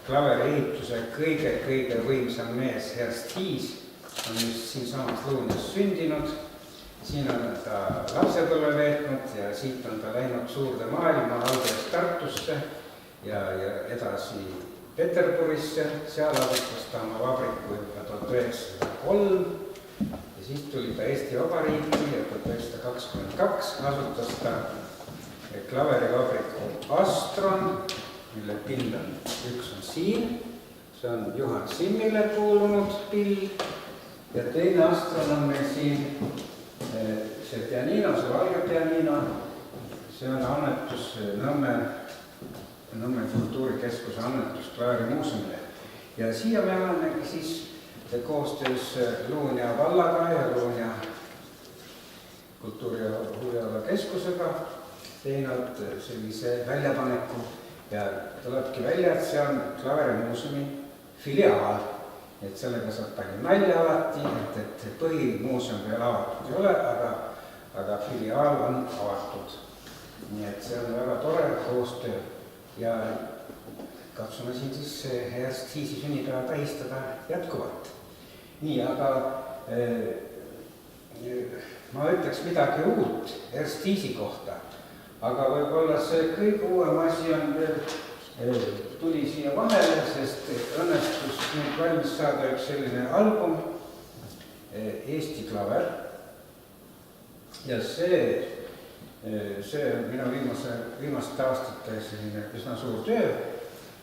klaveriehituse kõige võimsam mees Ernst Hiis on just siinsamas Lõunas sündinud. Siin on ta lapsepõlve veetnud ja siit on ta läinud suurde maailma, alguses Tartusse ja edasi Peterburisse. Seal asutas ta oma vabriku juba 1903 ja siis tuli ta Eesti Vabariiki ja 1922 asutas ta klaverivabriku Astron, mille pill on, üks on siin, see on Juhan Simmile kuulunud pill ja teine Astron on meil siin see pianino, see valge pianino, see on annetus Nõmme kultuurikeskuse annetus klaverimuuseumile. Ja siia me olemegi siis koostöös Luunja vallaga ja Luunja kultuuri- ja huviala keskusega teinud sellise väljapaneku ja tulebki välja, et see on klaverimuuseumi filiaal. Et sellega saab palju nalja alati, et põhimuuseum veel avatud ei ole, aga filiaal on avatud. Nii et see on väga tore koostöö ja katsume siin siis Ernst Hiisi sünnipäeva tähistada jätkuvalt. Nii, aga ma ütleks midagi uut Ernst Hiisi kohta, aga võib-olla see kõige uuem asi on veel tuli siia vahele, sest õnnestus nüüd valmis saada üks selline album, Eesti klaver. Ja see on minu viimaste aastate selline üsna suur töö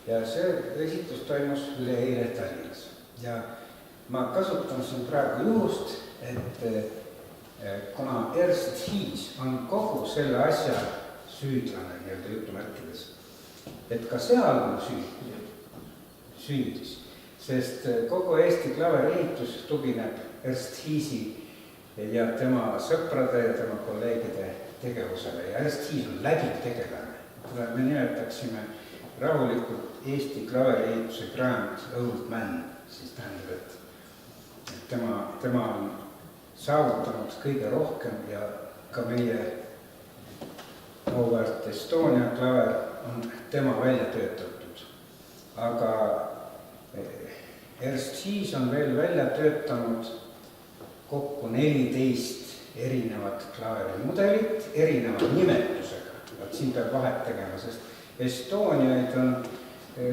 ja see esitus toimus üleeile Tallinnas. Ja ma kasutan siin praegu juhust, et kuna Ernst Hiis on kogu selle asja süüdlane nii-öelda jutumärkides, et ka see album sündis, sest kogu Eesti klaveriihitus tugineb Ernst Hiisi ja tema sõprade ja tema kolleegide tegevusele ja Ernst Hiis on läbiv tegelane. Me nimetaksime rahulikult Eesti klaveriihituse grand old man, siis tähendab, et tema on saavutanud kõige rohkem ja ka meie auväärt Estonia klaver on tema välja töötatud. Aga Ernst Hiis on veel välja töötanud kokku 14 erinevat klaverimudelit, erineva nimetusega. Siin peab vahet tegema, sest Estoniaid on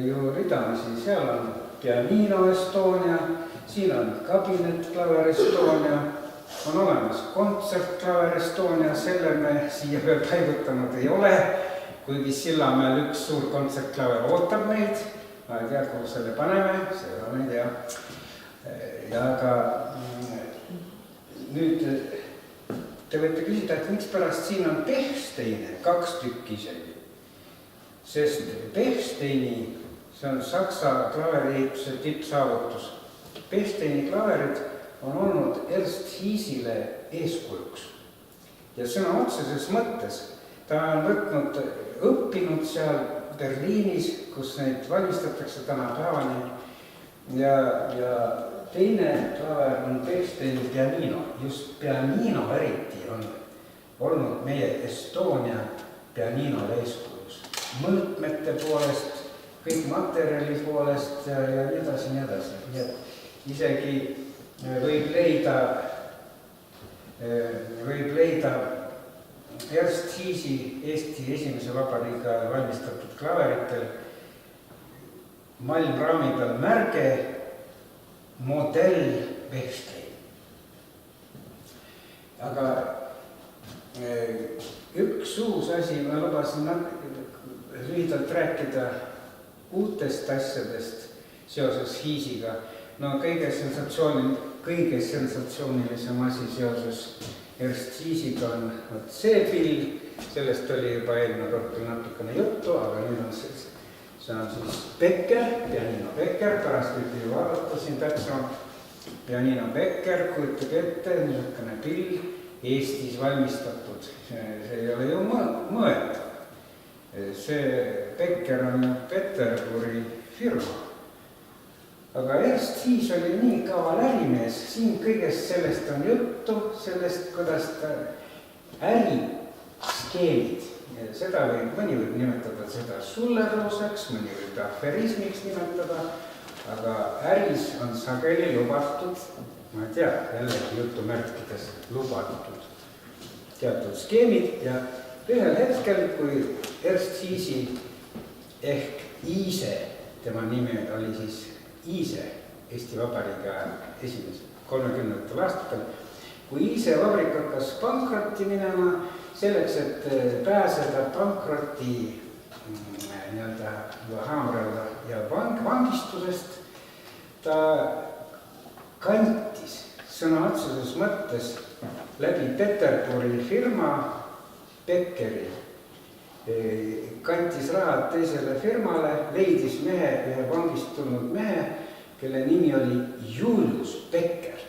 ju ridamisi, seal on pianino Estonia, siin on kabinetklaver Estonia, on olemas kontsertklaver Estonia, selle me siia veel paigutanud ei ole, kuigi Sillamäel üks suur kontsertklaver ootab meid, ma ei tea, kuhu selle paneme, seda ma ei tea. Ja aga nüüd te võite küsida, et miks pärast siin on Pechsteine, 2 tükki isegi, sest Pechsteini, see on Saksa klaveriehituse tippsaavutus. Pechsteini klaverid on olnud Ernst Hiisile eeskujuks ja sõna otseses mõttes ta on õppinud seal Berliinis, kus neid valmistatakse tänapäevani ja teine klaver on Pechsteini pianino. Just pianino eriti on olnud meie Estonia pianinole eeskujus. Mõõtmete poolest, kõik materjali poolest ja nii edasi, nii edasi. Nii et isegi võib leida Ernst Hiisi Eesti esimese vabariiga valmistatud klaveritel malmraami peal märge modell Pechstein. Aga üks uus asi, ma lubasin lühidalt rääkida uutest asjadest seoses Hiisiga. No kõige sensatsioonilisem asi seoses Ernst Hiisiga on see pill, sellest oli juba eelmine kord natukene juttu, aga nüüd on see on siis Becker, pianino Becker, pärast võite ju vaadata siin täpsemalt. Pianino Becker, kujutage ette, niisugune pill Eestis valmistatud, see ei ole ju mõeldav. See Becker on Peterburi firma. Aga Ernst Hiis oli nii kaval ärimees, siin kõigest sellest on juttu, sellest, kuidas ta äriskeemid seda mõni võib nimetada seda sulleroosaks, mõni võib aferismiks nimetada, aga äris on sageli lubatud, ma ei tea, jällegi jutumärkides lubatud teatud skeemid ja ühel hetkel, kui Ernst Hiisi ehk Iise, tema nimi oli siis Iise, Eesti Vabariigi ajal esimesel 30. aastatel, kui Iise vabrik hakkas pankrotti minema, selleks, et pääseda pankroti nii-öelda haamralla ja vangistusest, ta kantis sõna otseses mõttes läbi Peterburi firma Beckeri, kantis rahad teisele firmale, leidis mehe, ühe vangistunud mehe, kelle nimi oli Julius Becker.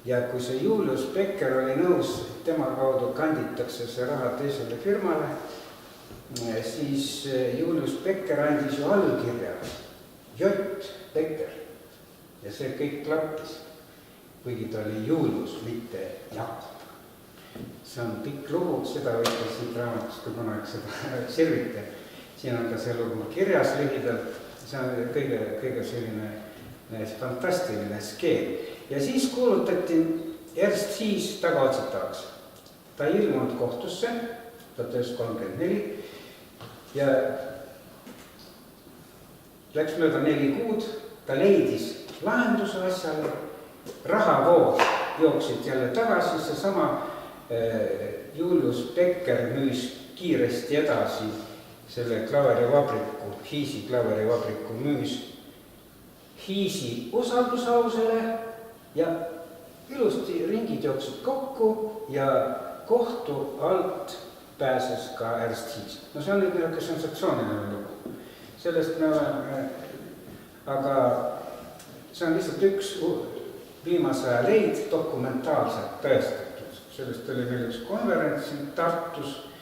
Ja kui see Julius Becker oli nõus, tema kaudu kanditakse see raha teisele firmale, siis Julius Becker andis ju allkirja, J. Becker. Ja see kõik klappis, kuigi ta oli Julius, mitte Jakob. See on pikk lugu, seda võite siit raamatust, kui kunagi seda sirvite. Siin on ka see lugu kirjas lühidalt, see on kõige selline fantastiline skeem. Ja siis kuulutati Ernst Hiis tagaotsitavaks. Ta ei ilmunud kohtusse 1934 ja läks mööda 4 kuud, ta leidis lahenduse asjale, rahavood jooksid jälle tagasi, see sama Julius Becker müüs kiiresti edasi selle klaverivabriku, Hiisi klaverivabriku müüs Hiisi usaldusalusele ja ilusti ringid jooksid kokku ja kohtu alt pääses ka Ernst Hiis. No see on nüüd niisugune sensatsiooniline lugu. Sellest me oleme, aga see on lihtsalt üks viimase aja leid dokumentaalselt tõestatud. Sellest oli meil üks konverents siin Tartus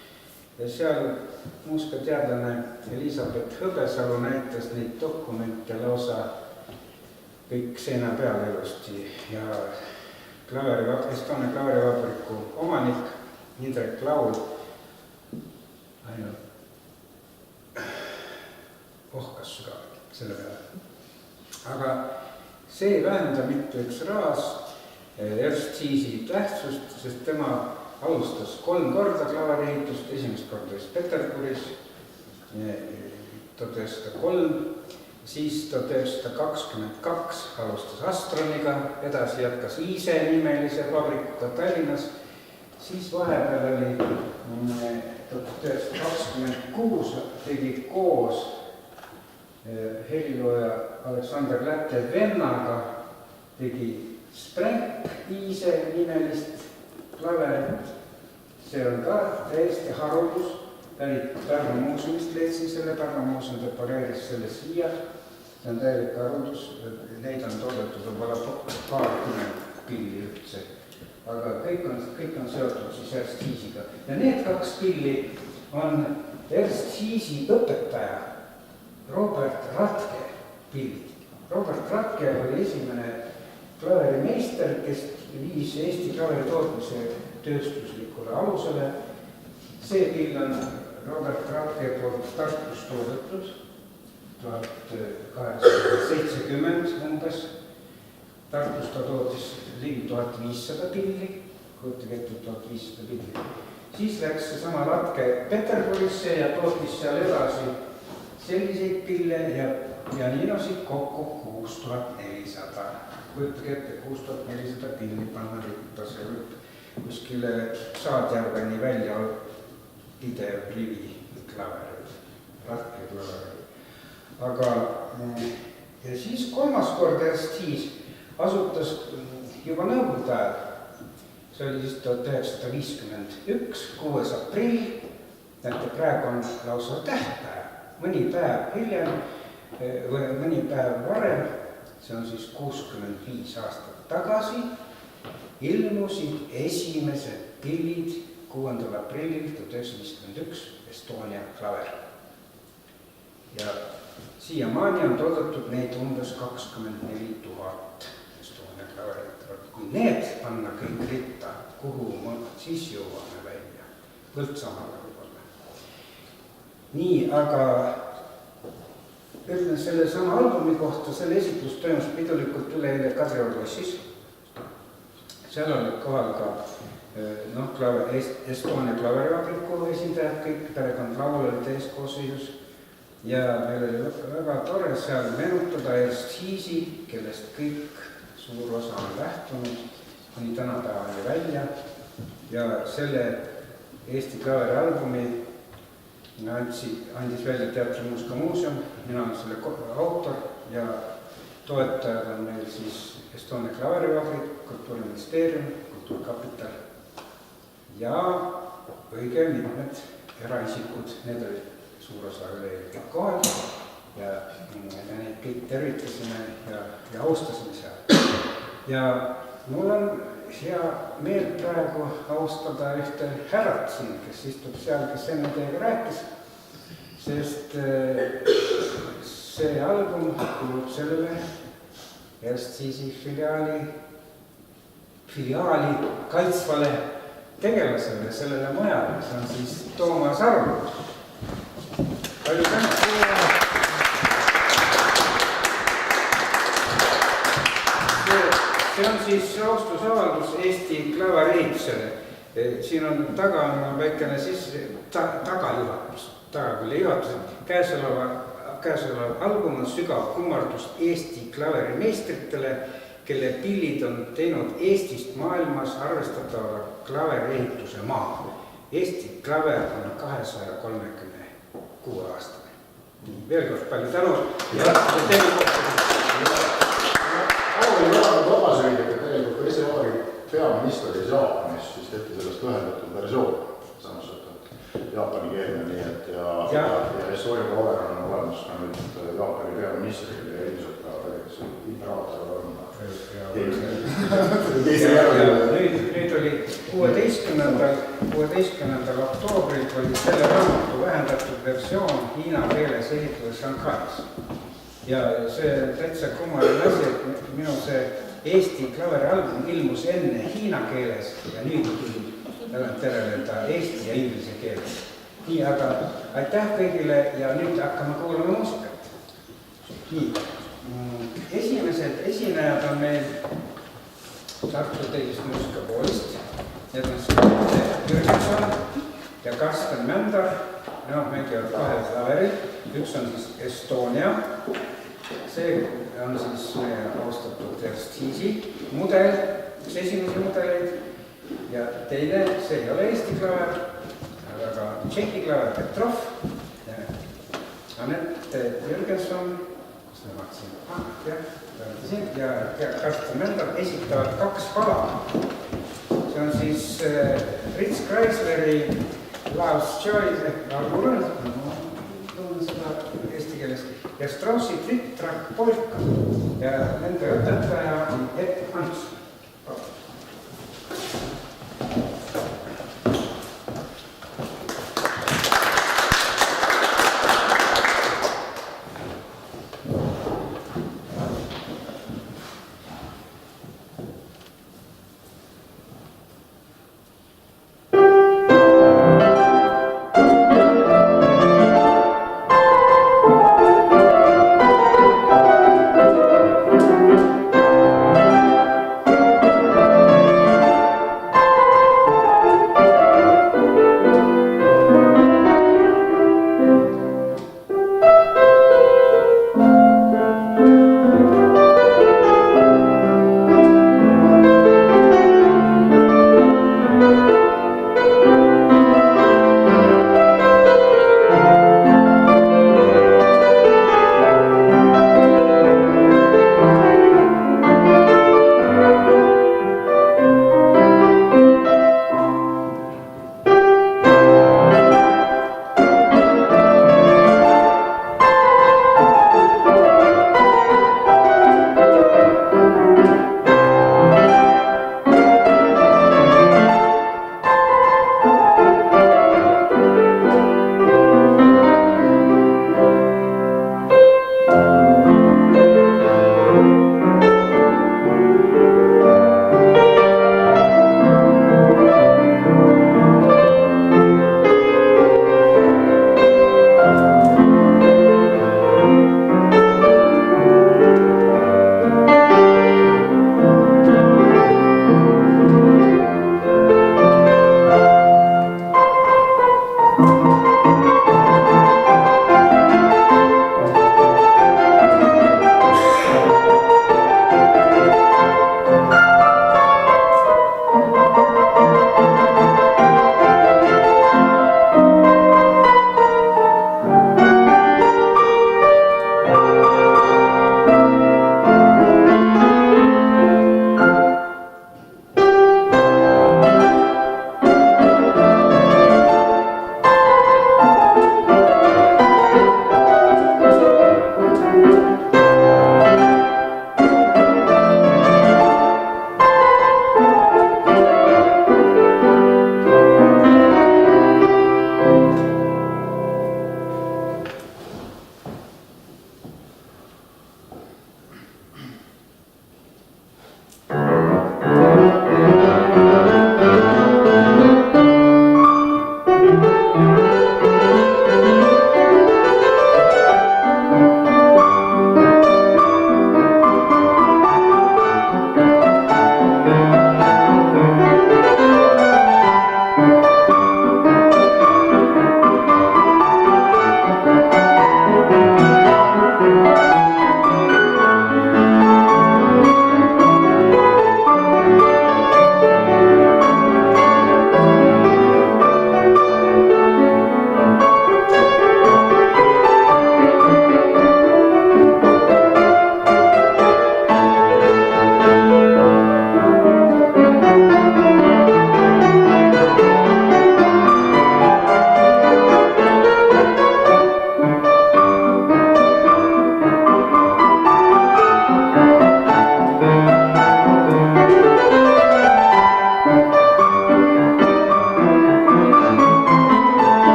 ja seal muusikateadlane Elisabeth Hõbesalu näitas neid dokumente lausa kõik seina peal ilusti ja Estonia klaverivabriku omanik Indrek Laul ainult ohkas sügavalt selle peale. Aga see ei vähenda mitte üks raas Ernst Hiisi tähtsust, sest tema alustas 3 korda klaveriehitust, esimest korda Peterburis 1903, siis 1922 alustas Astroniga, edasi jätkas Iise nimelise vabrikuga Tallinnas, siis vahepeal oli 1926 tegi koos helilooja Aleksander Läte vennaga tegi Sprenk Iise nimelist klaverit. See on ka täiesti haruldus, pärit Pärnu muuseumist leidsin selle, Pärnu muuseum depareeris selle siia. See on täielik haruldus, neid on toodetud võib-olla paarkümmend pilli üldse, aga kõik on seotud siis Ernst Hiisiga. Ja need 2 pilli on Ernst Hiisi õpetaja Robert Ratke pillid. Robert Ratke oli esimene klaverimeister, kes viis Eesti klaveri tootmise tööstuslikule alusele. See pill on Robert Ratke poolt Tartus toodetud 1870 umbes. Tartus ta tootis ligi 1500 pilli, kujutage ette 1500 pilli. Siis läks see sama Ratke Peterburisse ja tootis seal edasi selliseid pille ja niinosid kokku 6400. Kujutage ette 6400 pilli panna ritta, see võib kuskile Saadjärveni välja pidev rivi klaver, Ratke klaver. Aga ja siis 3. kord Ernst Hiis asutas juba nõukogude ajal, see oli siis 1951, 6. aprill, näete, praegu on lausa tähtpäev, mõni päev hiljem või mõni päev varem, see on siis 65 aastat tagasi, ilmusid esimesed pillid 6. aprillil 1951 Estonia klaver. Ja siiamaani on toodetud neid umbes 24 000 Estonia klaverit. Kui need panna kõik ritta, kuhu siis jõuame välja? Põltsamale võib-olla. Nii, aga ütlen selle sama albumi kohta, selle esitlus toimus pidulikult üleeile Kadrioru lossis. Seal olid kohal ka Estonia klaverivabriku esindajad, kõik perekond Laul olid eeskoosseisus ja meil oli väga tore seal meenutada Ernst Hiisi, kellest kõik suur osa on lähtunud kuni tänapäevani välja ja selle Eesti klaverialbumi andis välja Teatri Muusika Muuseum, mina olen selle autor ja toetajad on meil siis Estonia klaverivabrik, Kultuuriministeerium, Kultuurkapital ja õige mitmed eraisikud, need olid suur osa üle kohal ja neid kõik tervitasime ja austasime seal. Ja mul on hea meel praegu austada ühte härrat siin, kes istub seal, kes enne teiega rääkis, sest see album kuulub sellele Ernst Hiisi filiaali kaitsvale tegelasele, sellele majale, see on siis Toomas Aru. Palju tänu! See on siis austusavaldus Eesti klaveriitusele. Siin on taga väikene tagajuhatus, käesolev album on sügav kummardus Eesti klaverimeistritele, kelle pillid on teinud Eestist maailmas arvestatava klaveriehituse maa. Eesti klaver on 236 aastane. Veel kord palju tänu ja Toomas õigelt, et tegelikult Eesti Vabariigi peaminister oli Jaapanis, siis tehti sellest ühendatud versioon, samas jaapani keelne, nii et ja Estonia klaver on olemas ka nüüd Jaapani peaministril ja ilmselt ka tegelikult imperaator on nüüd oli 16. oktoobril oli selle raamatu vähendatud versioon hiina keeles esitluses Shanghais. Ja see täitsa kummaline asi, et minu see Eesti klaverialbum ilmus enne hiina keeles ja nüüd terveleda eesti ja inglise keeles. Nii, aga aitäh kõigile ja nüüd hakkame kuulama muusikat. Nii, esimesed esinejad on meil Tartu teisest muusikakoolist. Need on Jürgenson ja Karsten Mändar. Nemad mängivad kahel klaveril. Üks on siis Estonia. See on siis meie austatud Ernst Hiisi mudel, üks esimesi mudeleid. Ja teine, see ei ole Eesti klaver, aga Tšehhi klaver Petrov. Anette Jürgenson, kus me vaatasin, ja Karsten Mändar esitavad kaks pala. See on siis Fritz Kreisleri Last Choice ehk Argurõn, seda eesti keeles, ja Straussi tritt-trakk polka ja nende õpetaja on Ed Hans.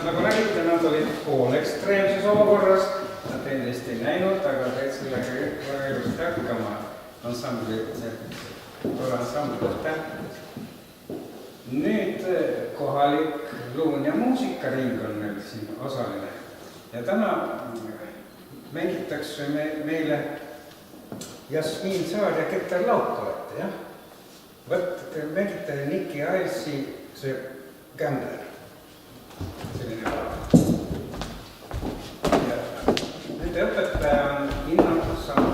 nagu nägite, nad olid poolekstreemses olukorras, nad endast ei näinud, aga said sellega väga ilusti hakkama ansambli, tore ansambli tähtedest. Nüüd kohalik luun ja muusikaring on meil siin osaline ja täna mängitakse meile Jasmiin Saar ja Keter Laukolete, jah? Võtte mängite Niki Ailsi see Gambler. Selline laul. Ja nüüd õpetaja on Inna Saar.